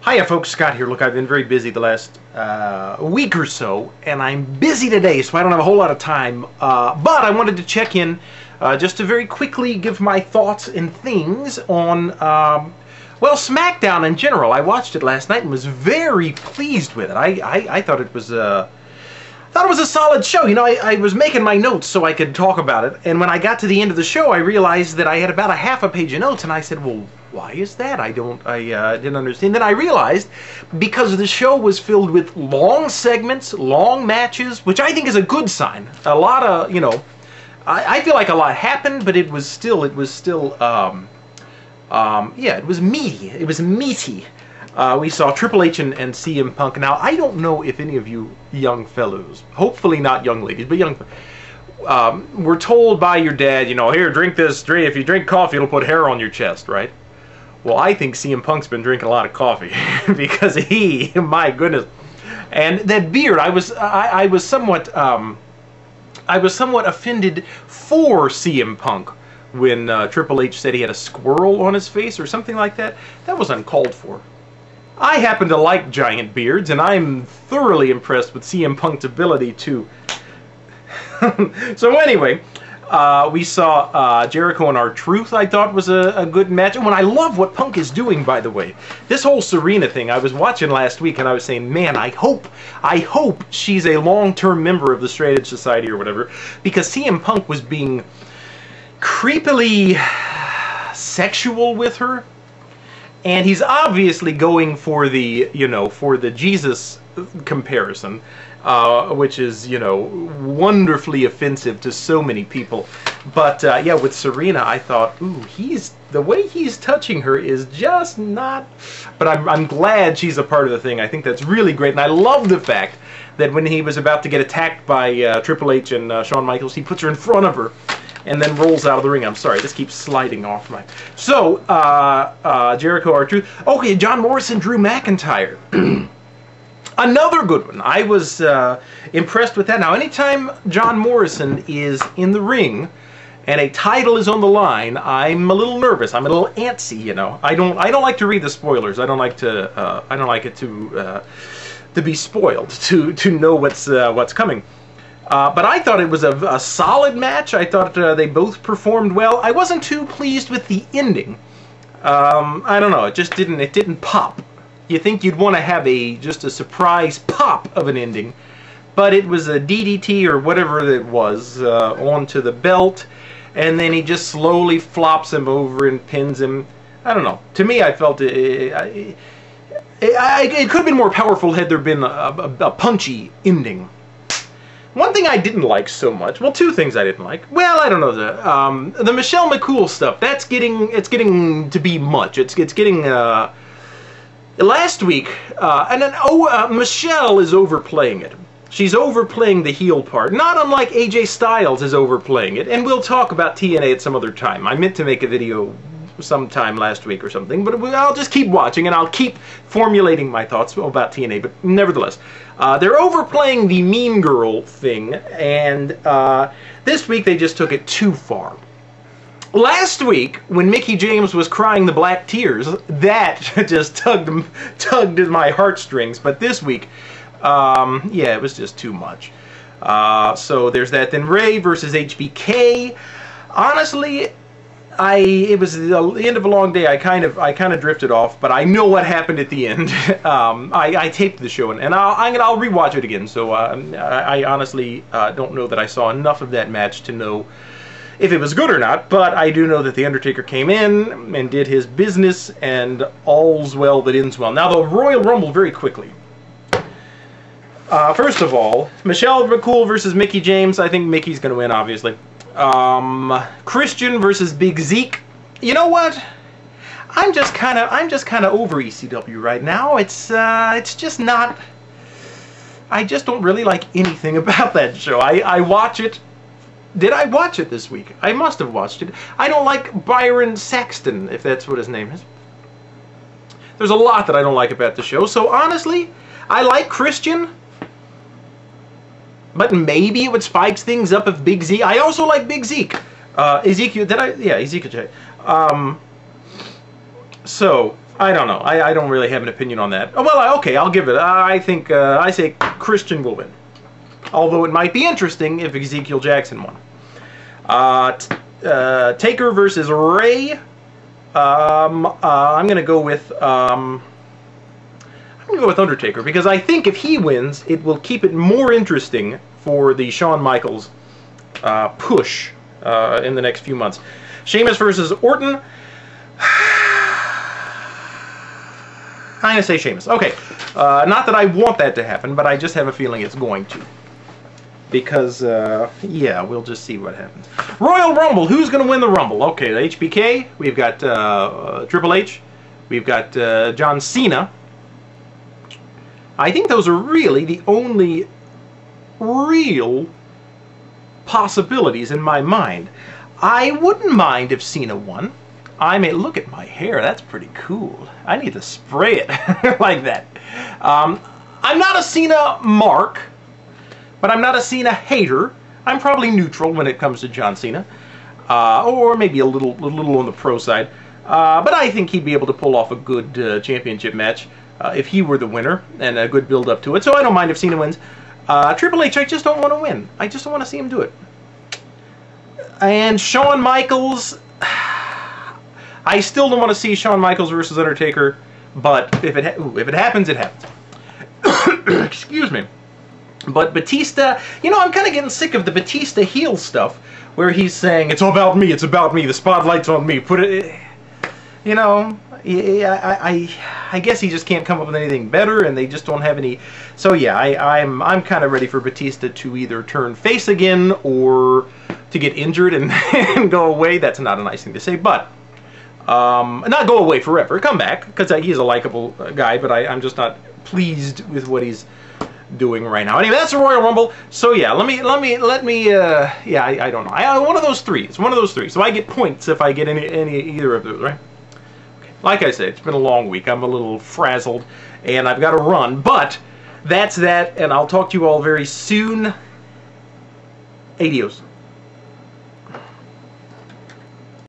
Hiya folks, Scott here. Look, I've been very busy the last week or so, and I'm busy today, so I don't have a whole lot of time. But I wanted to check in just to very quickly give my thoughts and things on, well, Smackdown in general. I watched it last night and was very pleased with it. I thought it was a solid show. You know, I was making my notes so I could talk about it, and when I got to the end of the show, I realized that I had about a half a page of notes, and I said, well, why is that? I didn't understand. Then I realized because the show was filled with long segments, long matches, which I think is a good sign. A lot of, you know, I feel like a lot happened, but it was still, yeah, it was meaty. It was meaty. We saw Triple H and CM Punk. Now, I don't know if any of you young fellows, hopefully not young ladies, but young, were told by your dad, you know, here, drink this, if you drink coffee, it'll put hair on your chest, right? Well, I think CM Punk's been drinking a lot of coffee because my goodness, and that beard. I was somewhat offended for CM Punk when Triple H said he had a squirrel on his face or something like that. That was uncalled for. I happen to like giant beards, and I'm thoroughly impressed with CM Punk's ability to. So anyway. We saw Jericho and R-Truth, I thought was a good match. And I love what Punk is doing, by the way. This whole Serena thing, I was watching last week and I was saying, man, I hope she's a long-term member of the Straight Edge Society or whatever, because CM Punk was being creepily sexual with her. And he's obviously going for the, you know, for the Jesus comparison. Which is, you know, wonderfully offensive to so many people. But, yeah, with Serena, I thought, ooh, the way he's touching her is just not... But I'm glad she's a part of the thing. I think that's really great. And I love the fact that when he was about to get attacked by Triple H and Shawn Michaels, he puts her in front of her and then rolls out of the ring. I'm sorry, this keeps sliding off my... So, Jericho, R-Truth. Okay, John Morrison, Drew McIntyre. Another good one. I was impressed with that. Now, anytime John Morrison is in the ring and a title is on the line, I'm a little nervous. I'm a little antsy. You know, I don't like to read the spoilers. I don't like it to be spoiled, to know what's coming. But I thought it was a solid match. I thought they both performed well. I wasn't too pleased with the ending. I don't know. It just didn't pop. You think you'd want to have just a surprise pop of an ending, but it was a DDT or whatever it was onto the belt, and then he just slowly flops him over and pins him. I don't know. To me, I felt it could have been more powerful had there been a punchy ending. One thing I didn't like so much, well, two things I didn't like. Well, I don't know, the Michelle McCool stuff. It's getting to be much. It's getting. Last week, Michelle is overplaying it. She's overplaying the heel part, not unlike AJ Styles is overplaying it, and we'll talk about TNA at some other time. I meant to make a video sometime last week or something, but I'll just keep watching, and I'll keep formulating my thoughts about TNA, but nevertheless, they're overplaying the Mean Girl thing, and this week they just took it too far. Last week, when Mickie James was crying the black tears, that just tugged at my heartstrings. But this week, yeah, it was just too much. So there's that. Then Ray versus HBK. Honestly, it was the end of a long day. I kind of drifted off, but I know what happened at the end. I taped the show, and I'll rewatch it again. So I honestly don't know that I saw enough of that match to know if it was good or not, but I do know that The Undertaker came in and did his business, and all's well that ends well. Now, the Royal Rumble, very quickly. First of all, Michelle McCool versus Mickie James. I think Mickey's going to win, obviously. Christian versus Big Zeke. You know what? I'm just kind of over ECW right now. It's just not. I just don't really like anything about that show. I watch it. Did I watch it this week? I must have watched it. I don't like Byron Saxton, if that's what his name is. There's a lot that I don't like about the show. So honestly, I like Christian, but maybe it would spice things up if Big Z. I also like Big Zeke. Ezekiel, did I? Yeah, Ezekiel. So I don't know. I don't really have an opinion on that. Oh, well, okay, I'll give it. I think I say Christian will win. Although it might be interesting if Ezekiel Jackson won. Taker versus Ray. I'm gonna go with Undertaker, because I think if he wins, it will keep it more interesting for the Shawn Michaels push in the next few months. Sheamus versus Orton. I'm gonna say Sheamus. Okay, not that I want that to happen, but I just have a feeling it's going to. Because, yeah, we'll just see what happens. Royal Rumble. Who's going to win the Rumble? Okay, the HBK. We've got Triple H. We've got John Cena. I think those are really the only real possibilities in my mind. I wouldn't mind if Cena won. I mean, look at my hair. That's pretty cool. I need to spray it like that. I'm not a Cena mark, but I'm not a Cena hater. I'm probably neutral when it comes to John Cena, or maybe a little on the pro side. But I think he'd be able to pull off a good championship match if he were the winner, and a good build up to it. So I don't mind if Cena wins. Triple H, I just don't want to win. I just don't want to see him do it. And Shawn Michaels, I still don't want to see Shawn Michaels versus Undertaker. But if it happens, it happens. Excuse me. But Batista, you know, I'm kind of getting sick of the Batista heel stuff, where he's saying, it's all about me, it's about me, the spotlight's on me, put it, you know, I guess he just can't come up with anything better, and they just don't have any, so yeah, I'm kind of ready for Batista to either turn face again, or to get injured and, and go away. That's not a nice thing to say, but, not go away forever, come back, because he's a likable guy, but I'm just not pleased with what he's doing right now. Anyway, that's the Royal Rumble. So yeah, let me yeah, I don't know. One of those three. It's one of those three. So I get points if I get either of those, right? Okay. Like I said, it's been a long week. I'm a little frazzled, and I've got to run. But that's that, and I'll talk to you all very soon. Adios.